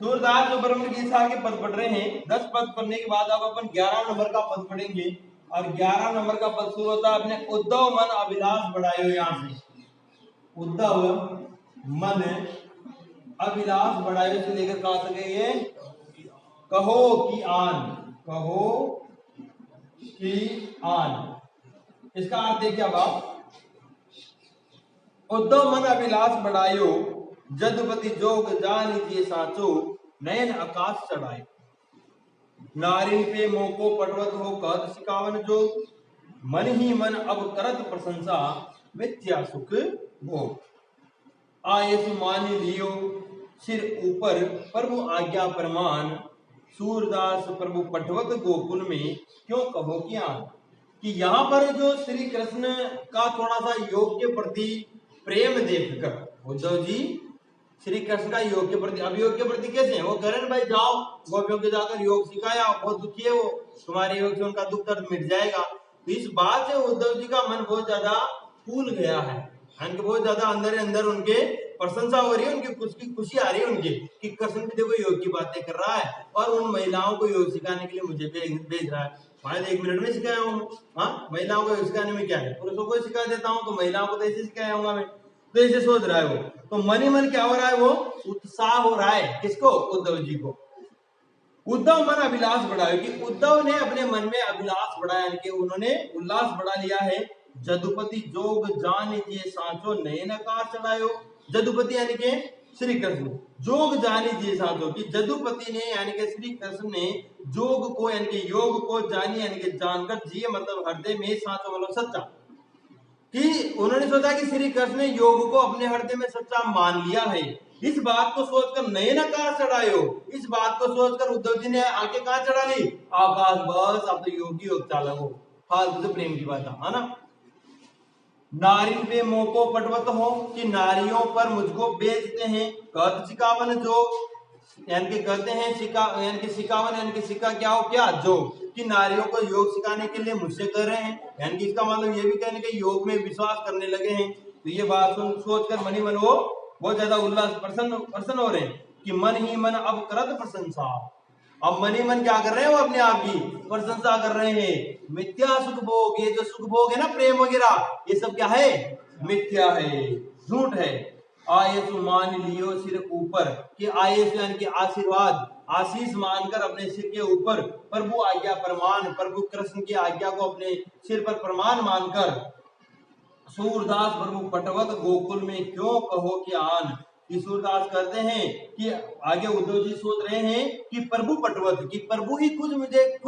सूरदास जो ब्रह्म गीता के पद पढ़ रहे हैं, 10 पद पढ़ने के बाद अब अपन 11 नंबर का पद पढ़ेंगे। और 11 नंबर का पद शुरू होता है अपने उद्धव मन अभिलाष बढ़ाए हो। यहाँ से उद्धव मन अभिलाष बढ़ाए से लेकर कहा सके ये कहो कि आन, कहो कि आन। इसका अर्थ है क्या बात? उद्धव मन अभिलाष बढ़ायो जदुपति जोग जान लीजिए साचो नयन आकाश चढ़ाए। नारी पे मोको पटवत हो कद सिकावन जो मन ही मन अब करत प्रशंसा मिथ्या सुख भोग। आयसु मान लियो सिर ऊपर प्रभु आज्ञा प्रमाण सूरदास प्रभु पटवत गोकुल में क्यों कहो ज्ञान। कि यहाँ पर जो श्री कृष्ण का थोड़ा सा योग के प्रति प्रेम देखकर उद्धव जी श्री कृष्ण का योग के प्रति, अब योग के प्रति कैसे है? वो कह रहे भाई जाओ गोपियों के जाकर योग सिखाया, बहुत दुखी है वो, तुम्हारे योग से उनका दुख दर्द मिट जाएगा। तो इस बात से उद्धव जी का मन बहुत ज्यादा फूल गया है, बहुत ज्यादा अंदर अंदर उनके प्रशंसा हो रही है, उनकी खुशी आ रही है उनकी कि कृष्ण भी देखो योग की बातें कर रहा है और उन महिलाओं को योग सिखाने के लिए मुझे भेज रहा है। शायद 1 मिनट में सिखाया हूँ। हाँ, महिलाओं को सिखाने में क्या है, पुरुषों को सिखा देता हूँ तो महिलाओं को तो ऐसे सिखाया हूँ मैं। तो ऐसे सोच रहा है वो, तो मन ही मन क्या हो रहा है? वो उत्साह हो रहा है। किसको? उद्धव जी को। उद्धव मन अभिलाष बढ़ाए कि उद्धव ने अपने मन में अभिलाष बढ़ाया, कि उन्होंने उल्लास बढ़ा लिया है। जदुपति जोग जान लीजिए साचो नयन आकाश चढ़ायो। जदुपति यानी के श्री कृष्ण, जोग जान लीजिए साचो कि जदुपति ने यानी के श्री कृष्ण ने जोग को यानी के योग को जानी यानी के जानकर जिए, मतलब हृदय में साचो मतलब सच्चा, कि उन्होंने सोचा कि श्री कृष्ण ने योग को अपने हृदय में सच्चा मान लिया है। इस बात को सोचकर नयन आकाश चढ़ायो, इस बात को सोचकर उद्धव जी ने आके कहां चढ़ा ली? आकाश। बस अब तो योगी योग चालक हो, फालतू से प्रेम की बात है ना। नारी पे मोको पटवत हो कि नारियों पर मुझको बेचते हैं। कद सिकावन जो यानी कि कहते हैं यानी कि सिकावन यानी कि सिक्का क्या हो? क्या जो कि नारियों को योग सिखाने के लिए मुझसे कर रहे हैं, यानी कि इसका मतलब ये भी कहने के योग में विश्वास करने लगे हैं। तो ये बात सोचकर मन ही मन वो बहुत ज्यादा उल्लास प्रसन्न हो रहे हैं कि मन ही मन अब करत प्रशंसा। अब मन ही मन क्या कर रहे हैं? वो अपने आप की प्रशंसा कर रहे हैं। मिथ्या सुख भोग, ये जो सुख भोग है ना प्रेम वगैरह, ये सब क्या है? मिथ्या है, झूठ है। आयसु मान लियो सिर ऊपर, कि आयसु यानी कि आशीर्वाद, आशीष मानकर अपने सिर के ऊपर प्रभु आज्ञा प्रमाण, प्रभु कृष्ण की आज्ञा को अपने सिर पर प्रमाण मानकर सूरदास प्रभु पटवत गोकुल में क्यों कहो कि आन। सूरदास कहते हैं कि आगे उद्धव जी सोच रहे हैं कि प्रभु पटवत, कि प्रभु ही खुद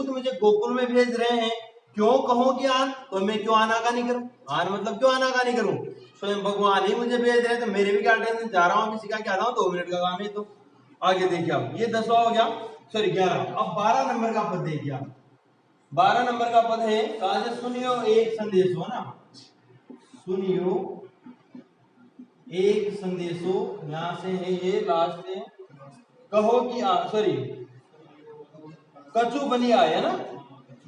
मुझे गोकुल में भेज रहे हैं, क्यों कहो कि आन, तो मैं क्यों आनाकानी करूं? आन मतलब क्यों आनाकानी करूं? स्वयं भगवान ही मुझे भेज रहे हैं तो मेरे भी क्या टेंशन, जा रहा हूं किसी का क्या, 2 मिनट का काम है। तो आगे देखिए आप, ये 10वां हो गया, सॉरी 11। अब 12 नंबर का पद देखिए आप। 12 नंबर का पद है कहा, सुनियो एक संदेश हो ना, सुनियो एक संदेशो, यहां से है ये लास्ट है, कहो कि सॉरी कचू बनी आए है ना,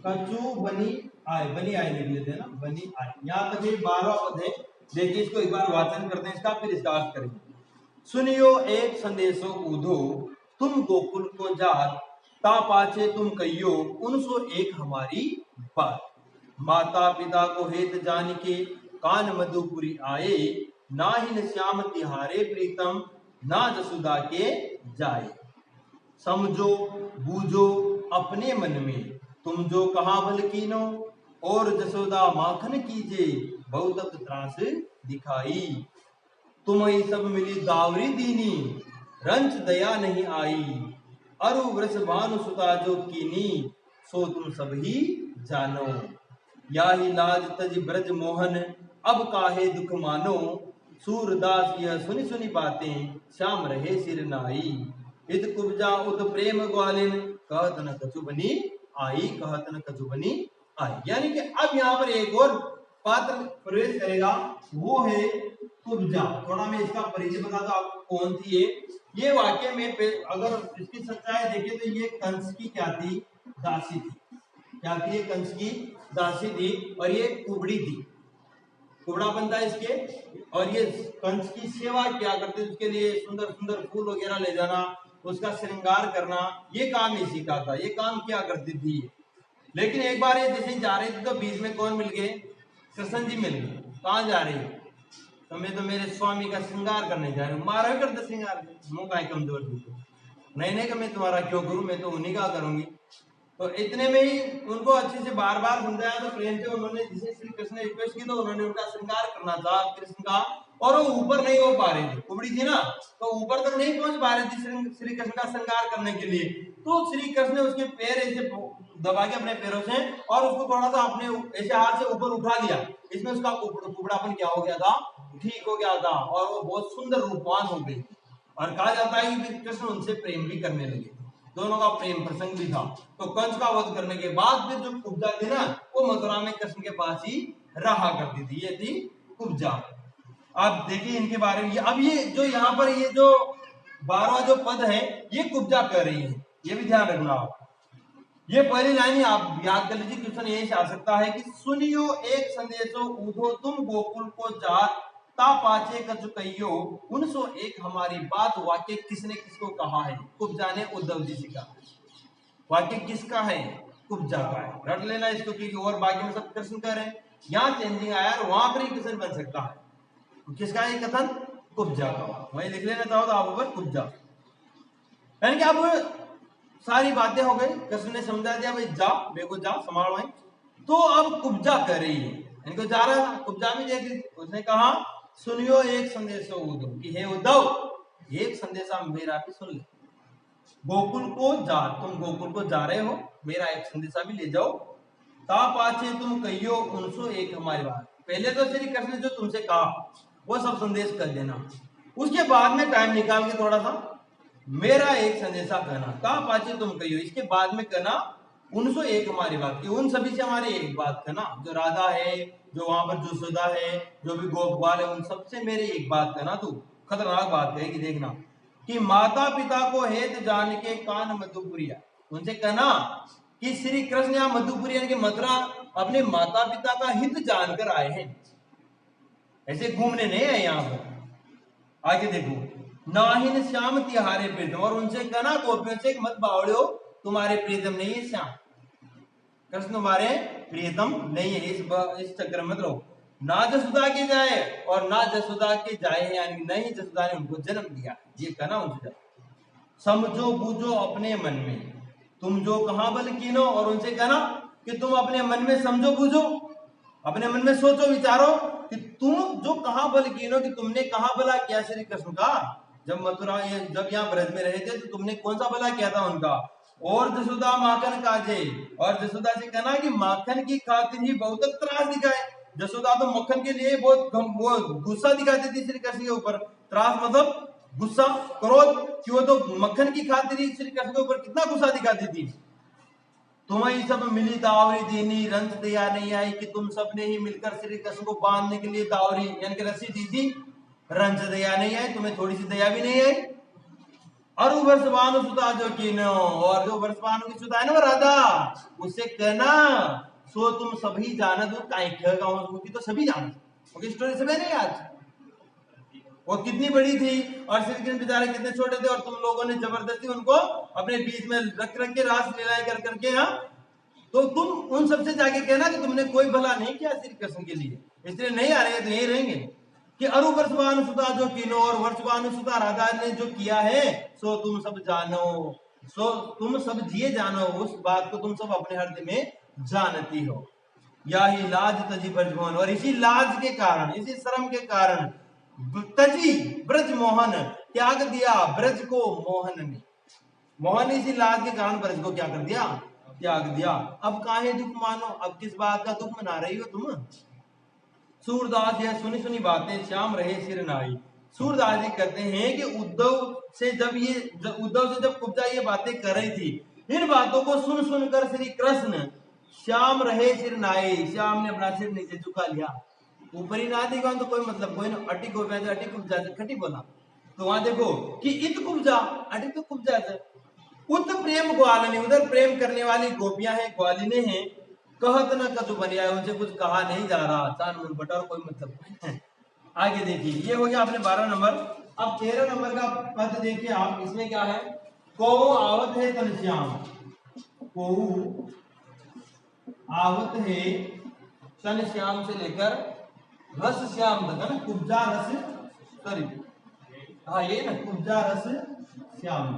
कचू बनी आए, बनी आए लिख लेते हैं ना, बनी आए। यहाँ तक ये 12वां पद है। देखिए इसको एक बार वाचन करते हैं इसका, फिर इसका अर्थ करेंगे। सुनियो एक संदेशो ऊधो तुम गोकुल को जात, ता पाछे तुम कहियो 101 हमारी बात। माता पिता को हेत जान के कान मधुपुरी आए, ना ही न श्याम तिहारे प्रीतम, ना जसुदा के जाए। समझो बूझो अपने मन में तुम जो कहा बल कीनो, और जसोदा माखन कीजे बहुत त्रास दिखाई। तुम ही सब मिली दावरी दीनी, रंच दया नहीं आई। अरु वृष भानु सुता जो कीनी, सो तुम सब ही जानो। या ही लाज तज ब्रज मोहन, अब काहे दुख मानो। सूरदास यह सुनी सुनी बातें, श्याम रहे सिर नाई। इत कुब्जा उत प्रेम ग्वालिन, कहत न कछु बनी आई, कहत न कछु बनी आई। यानी कि अब यहाँ पर एक और पात्र प्रवेश करेगा, वो है कुब्जा। थोड़ा मैं इसका परिचय बताता हूँ आपको कौन थी ये वाक्य में अगर इसकी सच्चाई देखें तो ये कंस की क्या थी? दासी थी। क्या थी? कंस की दासी थी और ये कुबड़ी थी, कुबड़ा बनता है इसके। और ये कंस की सेवा क्या करते थे, उसके लिए सुंदर सुंदर फूल वगैरह ले जाना, उसका श्रृंगार करना, ये काम इसी का था, ये काम क्या करती थी। लेकिन एक बार ये जैसे जा रही थी तो बीच में कौन मिल गए, कृष्ण जी मिल गए। कहाँ जा रही है, तो मैं तो मेरे स्वामी का श्रृंगार करने जा रही हूँ। मारा करते श्रृंगार, मुंह का कमजोर दूँ, नहीं कि मैं तुम्हारा क्यों करूं, मैं तो उन्हीं का करूंगी। तो इतने में ही उनको अच्छे से बार बार समझाया, तो प्रेम से उन्होंने, जिसे श्री कृष्ण ने रिक्वेस्ट की, तो उन्होंने उनका श्रृंगार करना था कृष्ण का, और वो ऊपर नहीं हो पा रही थी, कुबड़ी थी ना, तो ऊपर तक नहीं पहुंच पा रही थी श्री कृष्ण का श्रृंगार करने के लिए। तो श्री कृष्ण ने उसके पैर ऐसे दबा के अपने पैरों से, और उसको थोड़ा सा अपने ऐसे हाथ से ऊपर उठा लिया। इसमें उसका कुबड़ापन क्या हो गया था, ठीक हो गया था, और वो बहुत सुंदर रूपवान हो गई। और कहा जाता है कि फिर कृष्ण उनसे प्रेम भी करने लगे, दोनों का प्रेम प्रसंग भी था। तो कंस का वध करने के बाद फिर जो कुब्जा थी ना, वो मथुरा में कृष्ण के पास ही रहा करती थी, ये थी कुब्जा। आप देखिए इनके बारे में, अब ये जो यहाँ पर ये जो 12वां जो पद है, ये कुब्जा कर रही है, ये भी ध्यान रखना आप। ये पहली लाइन आप याद कर लीजिए, क्वेश्चन यही आ सकता है कि सुनियो एक संदेशो ऊधो तुम गोकुल को जात ता पाचे कछु कहियो 101 हमारी बात। वाक्य किसने किसको कहा है, कुब्जा ने उद्धव जी से कहा। वाक्य किसका है, कुब्जा का है, रट लेना इसको, क्योंकि और बाकी में सब कृष्ण कह रहे हैं, यहाँ चेंजिंग आया और वहां पर ही कृष्ण बन सकता है। किसका है कथन, कुब्जा का, वही लिख लेना चाहो तो आप ऊपर कुब्जा। यानी कि अब सारी बातें हो गई, कृष्ण ने समझा दिया, भाई जा मेरे को जा संभाल भाई। तो अब कुब्जा कर रही है, इनको जा रहा था, कुब्जा भी देख, उसने कहा सुनियो एक संदेश उद्धव, कि हे उद्धव एक संदेशा मेरा भी सुन ले, गोकुल को जा, तुम गोकुल को जा रहे हो, मेरा एक संदेशा भी ले जाओ। ता पाछे तुम कहियो 101 हमारी बात। पहले तो श्री कृष्ण ने जो तुमसे कहा वो सब संदेश कर देना, उसके बाद में टाइम निकाल के थोड़ा सा मेरा एक संदेशा कहना, ता पाछे तुम कहियो, इसके बाद में कहना 101 हमारी बात की, उन सभी से हमारी एक बात कहना, जो राधा है, जो वहां पर जसोदा है, जो भी गोपाल है, उन सबसे मेरी एक बात कहना। तू खतरनाक बात कहेगी, देखना कि माता पिता को हेत जान के कान मधुपुरिया, उनसे कहना कि श्री कृष्ण यहाँ मधुपुरी यानी कि मथुरा अपने माता पिता का हित जानकर आए हैं, ऐसे घूमने नहीं है यहाँ पर। आगे देखो, नाहिन श्याम तिहारे प्रीतम, और उनसे कहना गोपियों से मत बावड़ो, तुम्हारे प्रीतम नहीं है श्याम, कृष्ण तुम्हारे प्रियतम नहीं है, इस चक्कर में मत रहो। ना जसोदा के जाए और ना जसोदा के जाए, यानी नहीं जसोदा ने उनको जन्म दिया, ये कहना उनसे। समझो बूझो अपने मन में तुम जो कहां बल कीनो, और उनसे कहना कि तुम अपने मन में समझो बूझो, अपने मन में सोचो विचारो कि तुम जो कहां बल कीनो, कि तुमने कहां भला किया श्री कृष्ण का, जब मथुरा जब यहाँ ब्रज में रहे थे तो तुमने कौन सा भला किया था उनका। और जसोदा माखन काजे, और जसोदा से कहना कि माखन की खातिर ही बहुत त्रास दिखाए, जसोदा तो मक्खन के लिए बहुत गुस्सा दिखाती थी श्री कृष्ण के ऊपर, त्रास मतलब गुस्सा क्रोध, कि वो तो मक्खन की खातिर ही श्री कृष्ण के ऊपर कितना गुस्सा दिखाती थी। तुम्हें सब मिली दावरी दीनी रंज दया नहीं आई, कि तुम सब ने ही मिलकर श्री कृष्ण को बांधने के लिए दावरी यानी कि रस्सी दी थी, रंज दया नहीं आई, तुम्हें थोड़ी सी दया भी नहीं आई। और वर्षवानु सुता जो कीनो, और जो वर्षवानु की सुता है ना वो राधा, उससे कहना सो तुम सभी जानत हो, काई तो सभी जानत, ओके स्टोरी सब है नहीं आज, वो कितनी बड़ी थी और श्री कृष्ण बेचारे कितने छोटे थे, और तुम लोगों ने जबरदस्ती उनको अपने बीच में रख के रास लीलाएं कर करके, हाँ, तो तुम उन सबसे जाके कहना कि तुमने कोई भला नहीं किया श्री कृष्ण के लिए, इसलिए नहीं आ रहे तो यही रहेंगे। कि अरु वर्षवानुसुता जो कीनो, और वर्षवानुसुता राधा ने जो किया है सो तुम सब जानो, सो तुम सब जिए जानो, उस बात को तुम सब अपने हृदय में जानती हो। या ही लाज तजी ब्रजमोहन, और इसी लाज के कारण, इसी शर्म के कारण तजी ब्रज मोहन, त्याग दिया ब्रज को मोहन ने, मोहन इसी लाज के कारण ब्रज को क्या कर दिया, त्याग दिया। अब काहे दुख मानो, अब किस बात का दुख मना रही हो तुम। सूरदास यह सुनी सुनी बातें श्याम रहे सिर नाई। सूरदास जी कहते हैं कि उद्धव से जब कुब्जा ये बातें कर रही थी, इन बातों को सुन सुनकर श्री कृष्ण श्याम रहे सिर नाई, श्याम ने अपना सिर नीचे झुका लिया, ऊपर ही ना दिखा तो कोई मतलब कोई ना, अटी को अटी कुब्जा खटी बोला, तो वहां देखो कि इत कुब्जा अटी तो कुब्जा उत प्रेम ग्वालिनी, उधर प्रेम करने वाली गोपियां हैं, ग्वालिने हैं, कहत न कछु बनिया, उनसे कुछ कहा नहीं जा रहा, चार मन बटा कोई मतलब। आगे देखिए, ये हो गया आपने 12 नंबर। अब 13 नंबर का पद देखिए आप, इसमें क्या है, को आवत है घनश्याम, को आवत है घनश्याम से लेकर रस श्याम तक है ना, कुब्जा रस, सॉरी हाँ ये ना कुब्जा रस श्याम।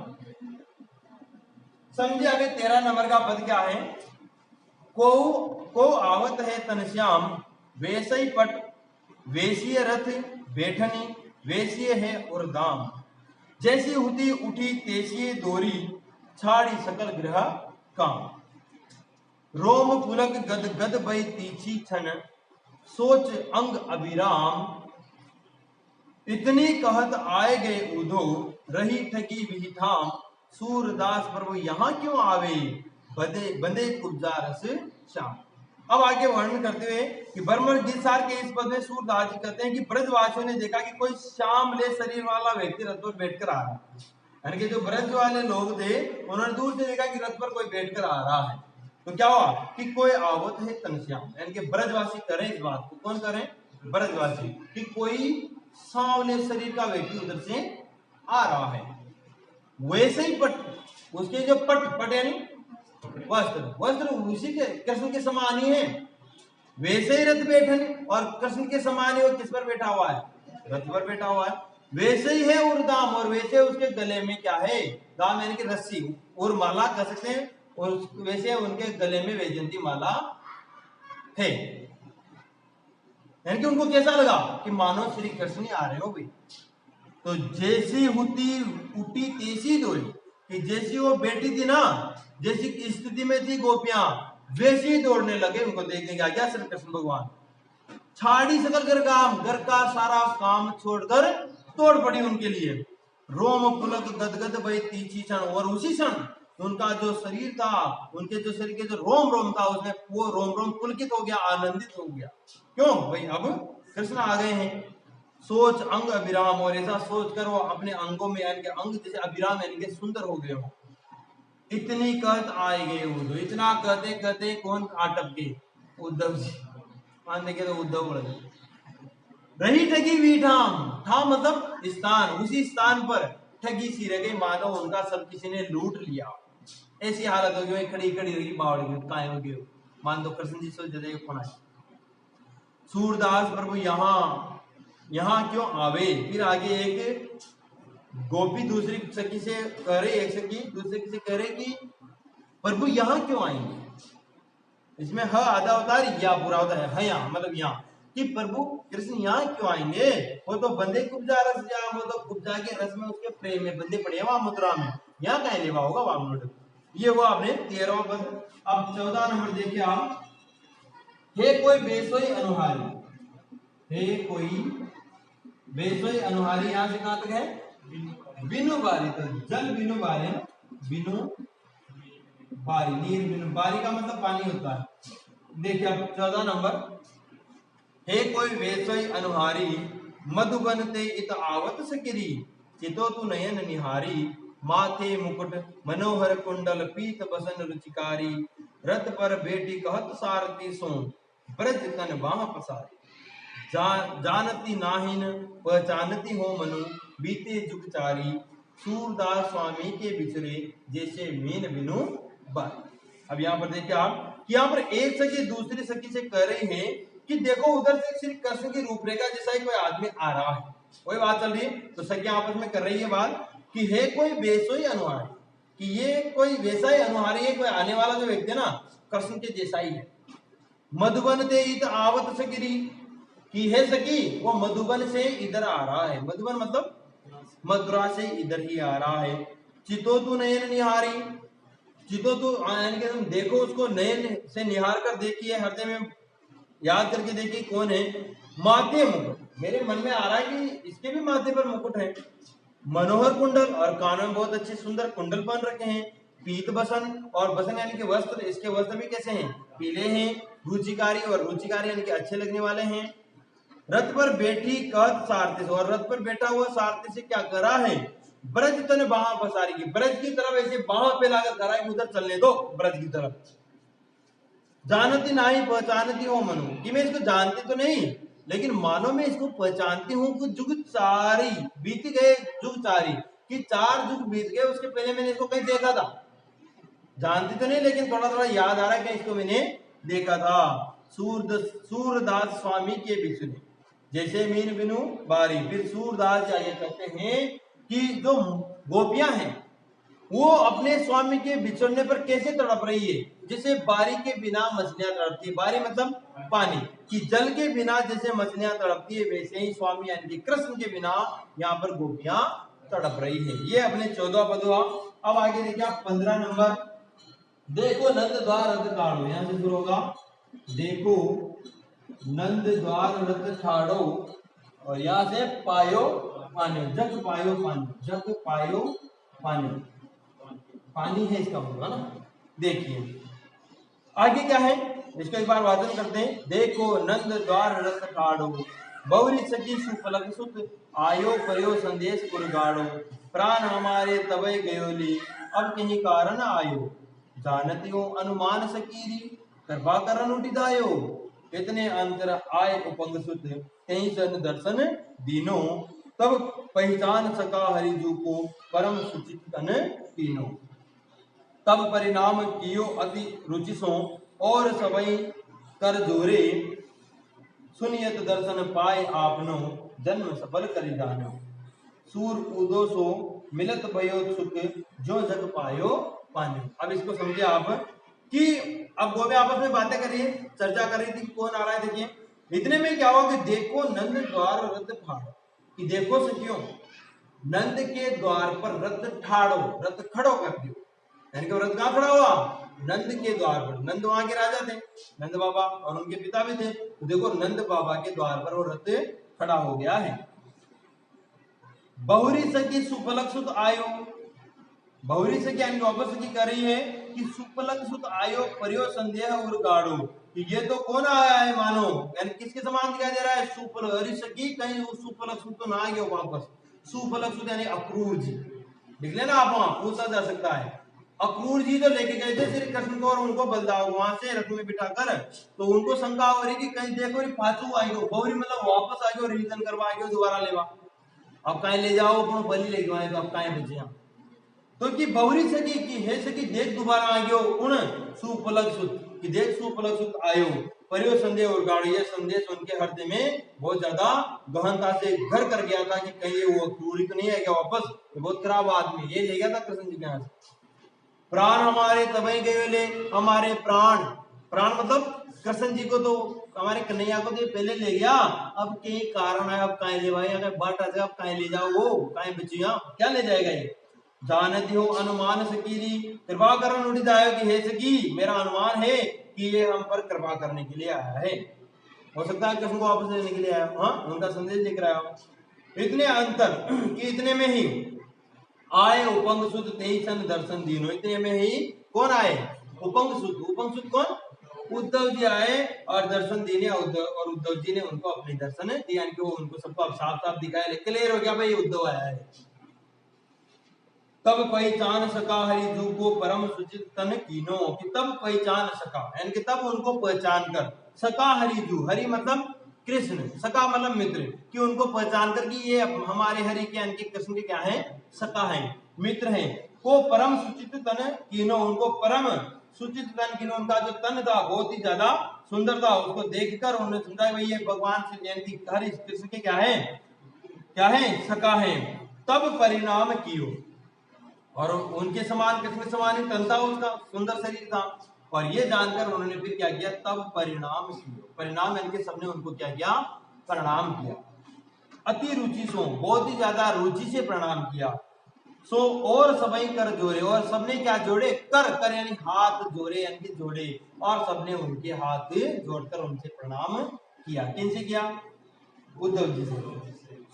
समझे। अभी 13 नंबर का पद क्या है, को आवत है तनश्याम, वेसई पट वेशीय रथ बैठनी, वेशीय है और दाम, जैसी हुती उठी तेसिये दोरी, छाड़ी सकल ग्रह काम, रोम पुलक गद गद भई तीछी छन, सोच अंग अभिराम, इतनी कहत आए गए उधो, रही ठगी विहिताम, सूरदास प्रभु यहाँ क्यों आवे, बंदे बंदे कुब्जा रस श्याम। अब आगे वर्णन करते हुए कि बर्मर गिरसार के इस पद में सूरदास जी कहते हैं कि ब्रजवासियों ने देखा कि कोई श्यामले शरीर वाला व्यक्ति रथ पर बैठकर आ रहा है, यानी कि जो ब्रज वाले लोग थे उन्होंने दूर से देखा कि रथ पर कोई बैठकर आ रहा है। तो क्या हुआ कि कोई आवत है तनश्याम, यानी कि ब्रजवासी करें इस बात को, कौन करें, ब्रजवासी, कि कोई सांवले शरीर का व्यक्ति उधर से आ रहा है। वैसे ही पट, उसके जो पट यानी वस्त्र उसी के कृष्ण के समान ही है, वैसे ही रथ बैठन, और कृष्ण के समान ही वो किस पर बैठा हुआ है, रथ पर बैठा हुआ है। वैसे ही है उर्दाम, और वैसे उसके गले में क्या है, दाम यानी कि रस्सी और माला कह सकते हैं, और वैसे उनके गले में वैजयंती माला है। यानी कि उनको कैसा लगा कि मानो श्री कृष्ण ही आ रहे हो भाई। तो जैसी हुती उठी तैसी दोरी, कि जैसी वो बैठी थी ना, जैसी स्थिति में थी गोपियां, वैसे ही दौड़ने लगे उनको देखने के आ गया श्री कृष्ण भगवान। छाड़ी सकल घर काम, घर का सारा काम छोड़कर तोड़ पड़ी उनके लिए। रोम पुलक गदगद भई तीछी क्षण, और उसी क्षण उनका जो शरीर था, उनके जो शरीर के जो रोम रोम था, उसमें वो रोम रोम पुलकित हो गया, आनंदित हो गया। क्यों भाई, अब कृष्ण आ गए हैं। सोच अंग अभिराम, और ऐसा सोच कर वो अपने अंगों में यानी कि अंग जैसे अभिराम यानी कि सुंदर हो गए हो। इतनी कहत आए गए उद्धव, इतना कहते कहते कौन आटप के, उद्धव जी मान देखे तो उद्धव बढ़ गए। रही ठगी वीठाम, ठाम मतलब स्थान, उसी स्थान पर ठगी सी रह गई, मानो उनका सब किसी ने लूट लिया। ऐसी हालत हो गई, खड़ी खड़ी रही बावड़ गई, कायम हो गई, मान दो कृष्ण जी सोच जाते कौन आए। सूरदास प्रभु यहाँ क्यों आवे। फिर आगे एक गोपी दूसरी सखी से कह रही, एक सखी दूसरी से कह रही कि प्रभु यहाँ क्यों आएंगे। इसमें ह आधा होता है, या पूरा होता है, यहाँ मतलब यहाँ, कि प्रभु कृष्ण यहाँ क्यों आएंगे, वो तो बंदे कुब्जा रस, या वो तो कुब्जा के रस में उसके प्रेम में बंदे पड़े वहां मथुरा में, यहाँ कहीं लेवा होगा वामनोट। ये वो आपने 13वां पद। अब 14 नंबर देखिए आप, हे कोई बेसोई अनुहारी, हे कोई बेसोई अनुहारी, यहां से कहां तक है, बिनु बारी तक, जल बिनु बारी, बिनु बारी, नीर बिनु बारी का मतलब पानी होता है। देखिए अब 14 नंबर, हे कोई बेसोई अनुहारी, मधुबन ते इत आवत सकिरी, चितो तु नयन निहारी, माथे मुकुट मनोहर कुंडल, पीत बसन रुचिकारी, रथ पर बेटी कहत सारथी सो, ब्रज तन बाह पसारी, जानती नाहिन पहचानती हो मनु, बीते जुग चारी, सूरदास स्वामी के बिछड़े, जैसे मीन बिनु बारी। अब यहाँ पर देखिए आप, यहाँ पर एक सखी दूसरी सखी से कह रही है कि देखो उधर से श्री कृष्ण की रूपरेखा जैसा ही कोई आदमी आ रहा है, कोई बात चल रही है। तो सखी आपस में कर रही है बात कि हे कोई बेसोई अनुहारी, कि ये कोई वैसा ही अनुहारी है, कोई आने वाला जो व्यक्ति है ना कृष्ण के जैसा ही है। मधुबन ते इत आवत सगिरी, कि है सखी वो मधुबन से इधर आ रहा है, मधुबन मतलब मथुरा से इधर ही आ रहा है। चितो तू नयन निहारी, चितो तू यानी कि तुम देखो उसको नयन से निहार कर देखिए, हृदय में याद करके देखिए कौन है। माथे मुकुट, मेरे मन में आ रहा है कि इसके भी माथे पर मुकुट है। मनोहर कुंडल, और कानों में बहुत अच्छे सुंदर कुंडल पहन रखे हैं। पीत बसन, और बसन यानी कि वस्त्र, इसके वस्त्र भी कैसे हैं, पीले हैं। रुचिकारी, और रुचिकारी यानी कि अच्छे लगने वाले हैं। रथ पर बैठी कहत सारथी से, और रथ पर बैठा हुआ सारथी से क्या करा है, ब्रज तन बाह पसारी, की ब्रज की तरफ ऐसे बाह पे लाकर करा है, उधर चलने दो ब्रज की तरफ। जानती नहीं पहचानती हो मनु, कि मैं इसको जानती तो नहीं लेकिन मानो मैं इसको पहचानती हूँ कि जुग चारी, बीत गए जुग चारी, कि 4 युग बीत गए, उसके पहले मैंने इसको कहीं देखा था, जानती तो नहीं लेकिन थोड़ा थोड़ा याद आ रहा है कि इसको मैंने देखा था। सूरदास स्वामी के बिछुने जैसे मीन बिनु बारी। फिर सूरदास जी आगे कहते हैं कि जो गोपियां हैं वो अपने स्वामी के बिछड़ने पर कैसे तड़प रही है, जैसे बारी के बिना मछलियां तड़पती है। बारी मतलब पानी कि जल के बिना जैसे मछलियां तड़पती है, वैसे ही स्वामी यानी कि कृष्ण के बिना यहाँ पर गोपियां तड़प रही है। ये अपने 14 पद हुआ। अब आगे देखिए आप 15 नंबर, देखो नंद द्वार रथ ठाड़ो, यहां से शुरू होगा। देखो नंद द्वार रथ ठाड़ो और यहां से पायो पानी, जग पायो पानी, जग पायो पानी, पानी है इसका मतलब, है ना। देखिए आगे क्या है, इसको एक बार वाचन करते हैं। देखो नंद द्वार रथ ठाड़ो, बहुरी सखी सुफलक सुत, आयो पर्यो संदेश गुरगाड़ो, प्राण हमारे तबे गयोली, अब कहीं कारण आयो, जानतियो अनुमान सकीरी, कृपा करन उठिदायो, इतने अंतर आय उपंग सुत, कहीं सन दर्शन दीनो, तब पहचान सका हरिजू को, परम सुचित तन तीनो, तब परिणाम कियो अति रुचिसो, और सबई कर जोरे, सुनियत दर्शन पाए आपनो, जन्म सफल करि जानो, सूर उदो सो मिलत भयो सुख, जो जग पायो पानी। अब इसको समझिए आप कि अब गोपी आपस में बातें कर रही है, चर्चा कर रही थी कि कौन आ रहा है। देखिए इतने में क्या हुआ कि देखो नंद द्वार रथ ठाड़ो, कि देखो सखियों नंद के द्वार पर रथ ठाड़ो, रथ खड़ो कर दियो, यानी कि रथ कहां खड़ा हुआ, नंद के द्वार पर। नंद वहां के राजा थे, नंद बाबा, और उनके पिता भी थे। तो देखो नंद बाबा के द्वार पर वो रथ खड़ा हो गया है। बहुरी सखी सुफलक सुत आयो, बहुरी सखी यानी वापस सखी कर रही है कि सुफलक सुत आयो पर्यो संदेह उरगाड़ो, कि ये तो कौन आया है मानो, यानी किसके समान दिखाई दे रहा है, सुफल हरी सखी, कहीं वो सुफलक सुत तो ना आ गया वापस। सुफलक सुत यानी अक्रूर जी, लिख लेना आप, वहां पूछा जा सकता है। अक्रूर जी तो लेके गए थे श्री कृष्ण को और उनको बलदाव वहां से रथ में बिठाकर, तो उनको शंका हो रही कि कहीं देखो पाछू आई गो, बहुरी मतलब वापस आ गयो, रिवीजन करवा आ गयो, दोबारा लेवा, अब कहीं ले जाओ अपनो बलि ले गए, तो अब कहीं बचे हम। तो कि बहुरी सखी की है सखी देख दोबारा आ गयो उन सुपलक सुत, कि देख सुपलक सुत आयो परियो संदेह और गाड़ी, ये संदेश उनके हृदय में बहुत ज्यादा गहनता से घर कर गया था कि कहीं वो अक्रूरी तो नहीं है क्या वापस, ये बहुत खराब आदमी, ये ले गया था कृष्ण जी के यहाँ से। प्राण हमारे तबई गए ले, हमारे प्राण, प्राण मतलब कृष्ण जी को तो हमारे कन्हैया को तो पहले ले गया, अब के कारण है, अब कहीं ले भाई, अगर बाट आ जाए अब कहीं ले जाओ, वो कहीं बचिया क्या ले जाएगा ये। जानती हो अनुमान सकीरी, कृपा करन उठी जाए कि हे सकी मेरा अनुमान है कि ये हम पर कृपा करने के लिए आया है, हो सकता है कृष्ण को वापस लेने के लिए आया, हाँ उनका संदेश लेकर आया। इतने अंतर कि इतने में ही आए उपंग सुत तेई सन दर्शन दीनो, इतने में ही कौन आए, उपंग सुत। उपंग सुत कौन, उद्धव जी आए और दर्शन देने, और उद्धव जी ने उनको अपने दर्शन दिए, यानी कि वो उनको सबको साफ साफ दिखाया, क्लियर हो गया भाई उद्धव आया है। तब पहचान सका हरि जू को परम सुचित तन कीनो, कि तब पहचान सका, यानी कि तब उनको पहचान कर सका हरि जू, हरि मतलब कृष्ण, सका मतलब मित्र, कि उनको पहचान कर कि ये हमारे हरि के यानी कि कृष्ण के क्या है, सका है, मित्र हैं। को परम सुचित तन कीनो, उनको परम सुचित तन कीनो, उनका जो तन था बहुत ही ज्यादा सुंदर था, उसको देखकर उन्होंने समझा भाई ये भगवान से यानी कि हरि कृष्ण के क्या है, क्या है, सका है। तब परिणाम कियो, और उनके समान कृष्ण के समान ही तन था, उसका सुंदर शरीर था, और ये जानकर उन्होंने फिर क्या किया, तब परिणाम किया, परिणाम यानी कि सबने उनको क्या किया, प्रणाम किया। अति रुचि सो, बहुत ही ज्यादा रुचि से प्रणाम किया। सो और सबई कर जोड़े, और सबने क्या जोड़े, कर कर यानी हाथ जोड़े, यानी कि जोड़े, और सबने उनके हाथ जोड़कर उनसे प्रणाम किया। किनसे किया, उद्धव जी से।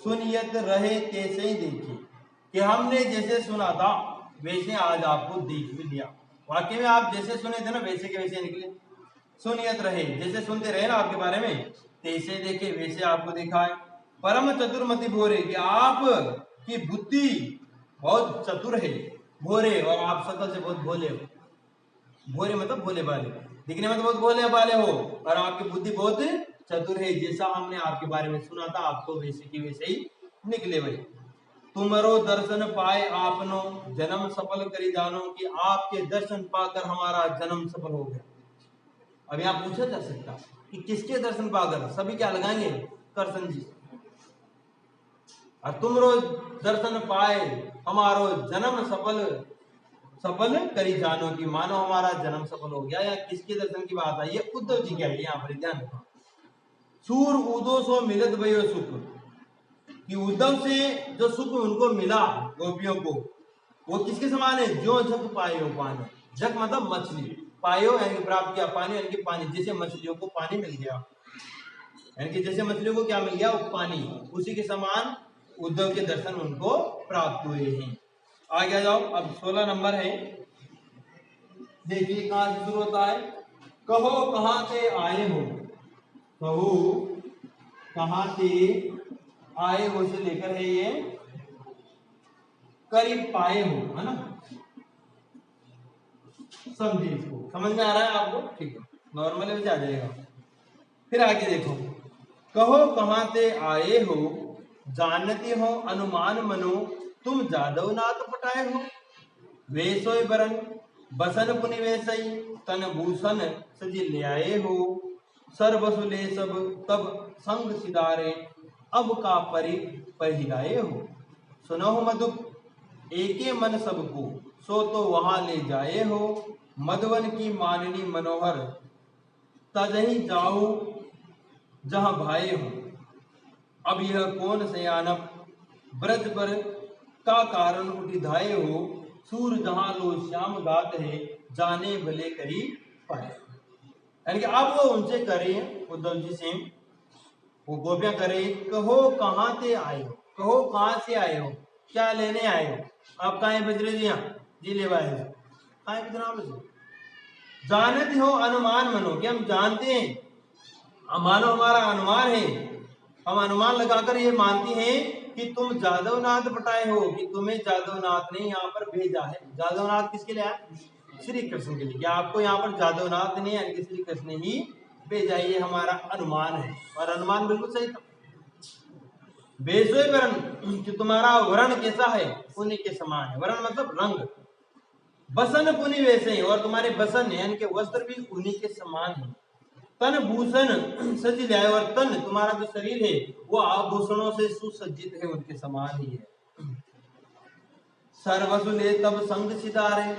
सुनियत रहे तैसे ही देखिए, कि हमने जैसे सुना था वैसे आज आपको देख भी लिया, वाकई में आप जैसे सुने थे ना वैसे के वैसे निकले। सुनियत रहे, जैसे सुनते रहे ना आपके बारे में, तैसे देखे वैसे आपको देखा है। परम चतुर्मति भोरे, कि आप की बुद्धि बहुत चतुर है, भोरे, और आप सकल से बहुत भोले हो, भोरे मतलब भोले वाले, दिखने में तो बहुत भोले वाले हो, और आपकी बुद्धि बहुत चतुर है, जैसा हमने आपके बारे में सुना था आपको वैसे की वैसे ही निकले भाई। तुम्हारो दर्शन पाए आपनो जन्म सफल करी जानो, कि आपके दर्शन पाकर हमारा जन्म सफल हो गया। अब यहाँ पूछा जा सकता कि किसके दर्शन पाकर, सभी क्या लगाएंगे, कृष्ण जी। और तुमरो दर्शन पाए हमारो जन्म सफल करी जानो, की मानो हमारा जन्म सफल हो गया। या किसके दर्शन की बात आई है, उद्धव जी की आई है यहाँ पर, ध्यान रखो। सूर उदो सो मिलत भयो सुख, कि उद्धव से जो सुख उनको मिला गोपियों को, वो किसके समान है, जो जग पायो पानी। जग मतलब मछली, पायो यानी प्राप्त किया, पानी यानी पानी, जैसे मछलियों को पानी मिल गया, यानी कि जैसे मछलियों को क्या मिल गया, वो पानी, उसी के समान उद्धव के दर्शन उनको प्राप्त हुए हैं। आगे जाओ, अब 16 नंबर है, देखिए कहां से शुरू होता है। कहो कहां से आए हो, कहो कहां से आए हो से लेकर है ये करीब पाए हो, है ना। समझिए, इसको समझ में आ रहा है आपको, ठीक है, नॉर्मल में आ जाएगा। फिर आगे देखो, कहो कहां से आए हो, जानते हो अनुमान मनो, तुम जादव नाथ पटाए हो। वेशोय बरन बसन पुनि वैसई, तन भूषण सजी ले आए हो। सर बसुले सब तब संग सिदारे, अब का परि पहिराए हो। सुनो मधुप एके मन सबको, सो तो वहां ले जाए हो। मधुवन की माननी मनोहर, तजही जाओ जहां भाए हो। अब यह कौन सयानप, ब्रज पर का कारण उठिधाए हो। सूर जहां लो श्याम गात है, जाने भले करी पाए। यानी कि अब वो उनसे करे, उद्धव जी से वो गोपियां करे, कहो कहां से आए हो, कहो कहां से आए हो, क्या लेने आए हो। आप कहा बजरे जी, यहाँ जी ले आए हो, कहा बजरे। जानते हो अनुमान मनो, कि हम जानते हैं, मानो हमारा अनुमान है, हम अनुमान लगाकर ये मानते हैं कि तुम जादवनाथ पटाए हो, कि तुम्हें जादवनाथ ने यहाँ पर भेजा है। जादवनाथ किसके लिए आया, श्री कृष्ण के लिए। क्या आपको यहाँ पर जादवनाथ ने यानी कि श्री कृष्ण ने ही भेजा, ये हमारा अनुमान है, और अनुमान बिल्कुल सही था। बेसोय वरण, कि तुम्हारा वर्ण कैसा है, उन्हीं के समान है। वर्ण मतलब रंग। बसन पुनि वैसे, और तुम्हारे बसन यानी कि वस्त्र भी उन्हीं के समान है। तन भूषण सज लाए, और तन तुम्हारा जो शरीर है वो आभूषणों से सुसज्जित है, उनके समान ही है। सर्वसुले तब संग सितारे,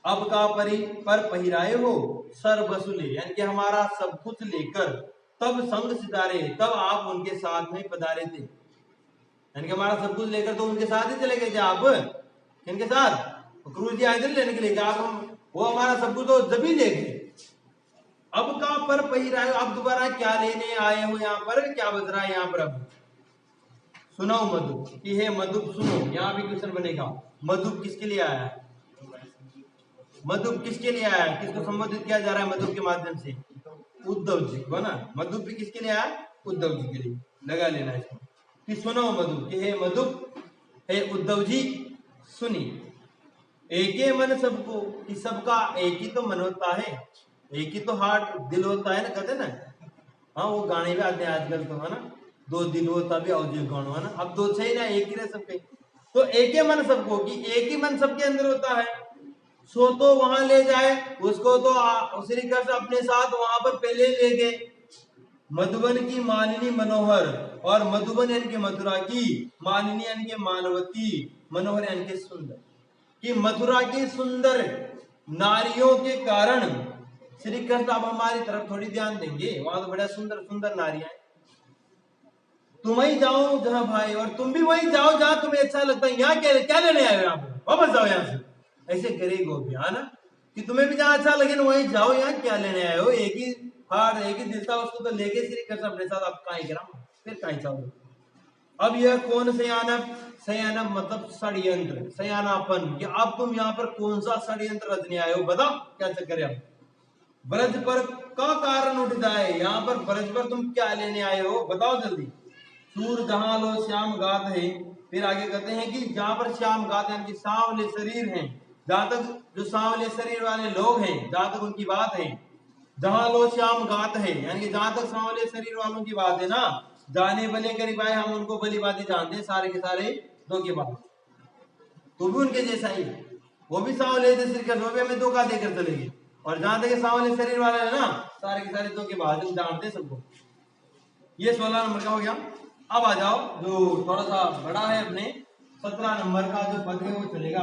अब का परि पर पहिराए हो। सर्वसुले यानी कि हमारा सब कुछ लेकर, तब संग सितारे, तब आप उनके साथ में पधारे थे। यानी कि हमारा सब कुछ लेकर तो उनके साथ ही चले गए थे आप, इनके साथ क्रूज जी आए थे लेने के लिए, आप वो हमारा सब कुछ तो जब ही ले गए। अब का पर पहिराए, अब दोबारा क्या लेने आए हो यहाँ पर, क्या बज रहा है यहाँ पर। अब सुनो मधु, कि हे मधु सुनो, यहाँ भी क्वेश्चन बनेगा, मधु किसके लिए आया है, मधु किसके लिए आया है, किसको संबोधित किया जा रहा है मधु के माध्यम से, उद्धव जी को ना। मधु भी किसके लिए आया, उद्धव जी के लिए, लगा लेना इसको, कि सुनो मधु, कि हे मधु, हे उद्धव जी सुनिए। एक ही मन सबको, कि सबका एक ही तो मन होता है, एक ही तो हार्ट दिल होता है ना, कहते ना। हाँ वो गाने भी आते हैं आजकल तो, है ना, दो दिल होता भी और गानो, है ना। अब दो छह ना, एक ही रह सबके, तो एक ही मन सबको, कि एक ही मन सबके अंदर होता है। सो तो वहां ले जाए उसको, तो श्री कृष्ण अपने साथ वहां पर पहले ले गए। मधुबन की मानिनी मनोहर, और मधुबन यानी कि मथुरा की, मानिनी यानी कि मानवती, मनोहर यानी कि सुंदर, कि मथुरा की सुंदर नारियों के कारण श्री कृष्ण अब हमारी तरफ थोड़ी ध्यान देंगे, वहां तो बड़ा सुंदर सुंदर नारियां हैं। तुम ही जाओ जहां भाई, और तुम भी वही जाओ जहां तुम्हें अच्छा लगता है। यहाँ क्या लेने आए हो, यहाँ पर वापस जाओ यहाँ से, ऐसे करे गोपियां ना, कि तुम्हें भी जहां अच्छा लगे ना वहीं जाओ, यहाँ क्या लेने आए हो। एक ही हार एक ही दिल था, उसको तो लेके श्री कृष्ण अपने साथ, अब कहीं करा फिर कहीं चाहो। अब यह कौन सयानप, सयानप मतलब षड्यंत्र, सयानापन, कि अब तुम यहाँ पर कौन सा षड्यंत्र रचने आए हो, बताओ क्या चक्कर है। अब ब्रज पर का कारण उठ जाए, यहाँ पर ब्रज पर तुम क्या लेने आए हो, बताओ जल्दी। सूर जहां लो श्याम गात है, फिर आगे कहते हैं कि जहां पर श्याम गात है, सांवले शरीर हैं, जहां तक जो सांवले शरीर वाले लोग हैं, जहां तक उनकी बात है, जहां लो श्याम गात है, यानी कि जहां तक सांवले शरीर वालों की बात है ना, जाने भले करीब आए, हम उनको भली बातें जानते हैं सारे के सारे, धोखेबाज। तो भी उनके जैसा ही है, वो भी सांवले थे श्रीकृष्ण, वो भी हमें धोखा देकर चलेंगे। और जहां तक सांवले शरीर वाले है ना, सारे के सारे धोखेबाज जानते सबको। ये 16 नंबर का हो गया। अब आ जाओ जो थोड़ा सा बड़ा है, अपने 17 नंबर का जो पद है वो चलेगा।